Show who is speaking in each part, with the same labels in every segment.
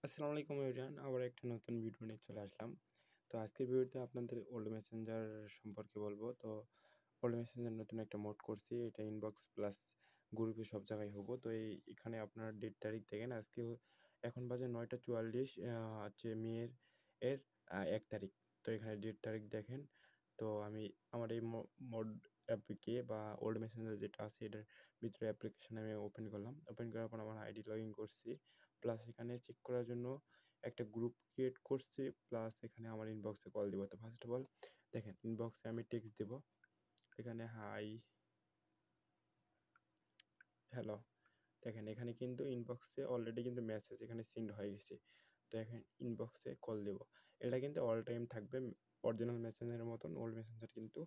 Speaker 1: আসসালামু আলাইকুম এভরিওয়ান, আবার একটা নতুন ভিডিও নিয়ে চলে আসলাম। তো আজকের ভিডিওতে আপনাদের ওল্ড মেসেঞ্জার সম্পর্কে বলবো। তো ওল্ড মেসেঞ্জার নতুন একটা মোড করছি, এটা ইনবক্স প্লাস গ্রুপে সব জায়গায় হবো। তো এখানে আপনার ডেট তারিখ দেখেন, আজকে এখন বাজে 9টা 44 হচ্ছে মেয়ের 1 তারিখ। তো এখানে ডেট তারিখ দেখেন। তো আমি আমার এই মোড অ্যাপকে বা ওল্ড মেসেঞ্জার যেটা আছে এটার ভিতরে অ্যাপ্লিকেশন আমি ওপেন করলাম। ওপেন করার পর আমার আইডি লগ ইন করছি, প্লাস এখানে চেক করার জন্য একটা গ্রুপ ক্রিয়েট করছি, প্লাস এখানে আমার ইনবক্সে কল দিব। তো ফার্স্ট অফ অল দেখেন, ইনবক্সে আমি টেক্সট দেব, এখানে হাই হ্যালো। দেখেন এখানে কিন্তু ইনবক্সে অলরেডি কিন্তু মেসেজ এখানে সেন্ড হয়ে গেছে। তো এখন ইনবক্সে কল দেব, এটা কিন্তু অল টাইম থাকবে। অরিজিনাল মেসেঞ্জারের মতন ওল্ড মেসেঞ্জার কিন্তু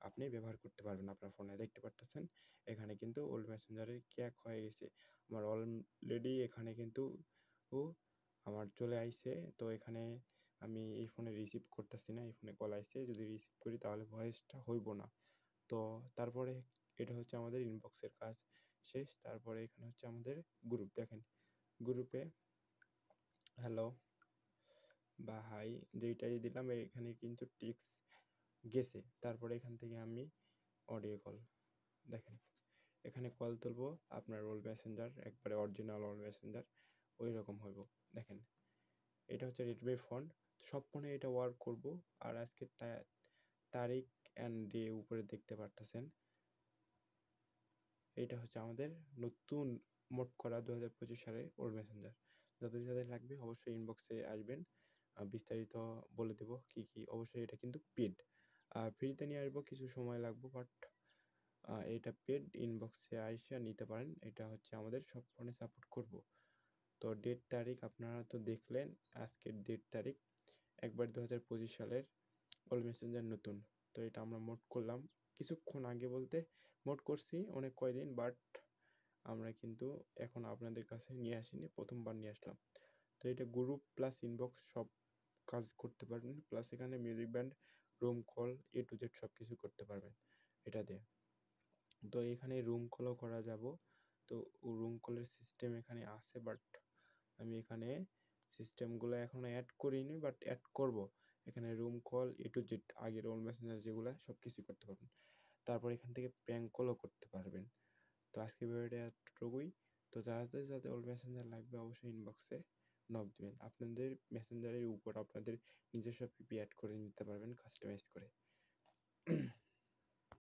Speaker 1: আপনি ব্যবহার করতে পারবেন আপনার ফোনে। দেখতে পারতেছেন এখানে কিন্তু ওল্ড মেসেঞ্জারের ক্র্যাক হয়ে গেছে আমার অলরেডি। এখানে কিন্তু ও আমার চলে আইছে। তো এখানে আমি এই ফোনে রিসিভ করতেছি না, এই ফোনে কল আইছে, যদি রিসিভ করি তাহলে ভয়েসটা হইব না। তো তারপরে এটা হচ্ছে আমাদের ইনবক্সের কাজ শেষ। তারপরে এখানে হচ্ছে আমাদের গ্রুপ, দেখেন গ্রুপে হ্যালো বা হাই যেইটাই দিলাম এখানে কিন্তু টিক্স গেছে। তারপরে এখান থেকে আমি অডিও কল, দেখেন এখানে কল তুলবো, আপনার ওল্ড মেসেঞ্জার একবারে অরিজিনাল ওল্ড মেসেঞ্জার ওই রকম হইব। দেখেন এটা হচ্ছে রেডমি ফোন, সব ফোনে এটা ওয়ার্ক করব। আর আজকে তারিখ অ্যান্ড ডে উপরে দেখতে পারতেছেন, এইটা হচ্ছে আমাদের নতুন মোড করা 2025 সালে ওল্ড মেসেঞ্জার। যাদের যাদের লাগবে অবশ্যই ইনবক্সে আসবেন, বিস্তারিত বলে দেব কি কি। অবশ্যই এটা কিন্তু পেড, ফ্রিতে নিয়ে আসবো, কিছু সময় লাগবে, বাট এটা পেড। ইনবক্সে আইসা নিতে পারেন, এটা হচ্ছে আমাদের সব ফোনে সাপোর্ট করব। তো ডেট তারিখ আপনারা তো দেখলেন, আজকের ডেট তারিখ একবার 2025 সালের ওল্ড মেসেঞ্জার নতুন। তো এটা আমরা মোড করলাম কিছুক্ষণ আগে, বলতে মোড করছি অনেক কয়দিন, বাট আমরা কিন্তু এখন আপনাদের কাছে নিয়ে আসিনি, প্রথমবার নিয়ে আসলাম। তো এটা গ্রুপ প্লাস ইনবক্স সব কাজ করতে পারবেন, প্লাস এখানে music band, room call, A to Z সব কিছু করতে পারবেন এটা দিয়ে। তো এখানে রুম কলও করা যাব। তো রুম কলের সিস্টেম এখানে আছে, বাট আমি এখানে সিস্টেমগুলো এখনও অ্যাড করিনি, বাট অ্যাড করব। এখানে room call, A to Z আগের ওল্ড মেসেঞ্জার যেগুলো সব কিছু করতে পারবেন। তারপর এখান থেকে প্র্যাঙ্ক কলও করতে পারবেন। তো আজকে ভিডিওটা এতটুকুই। তো যাদের যাদের ওল্ড মেসেঞ্জার লাগবে অবশ্যই ইনবক্সে নক দিবেন। আপনাদের মেসেঞ্জারের উপর আপনাদের নিজস্ব পিপি অ্যাড করে নিতে পারবেন কাস্টমাইজ করে।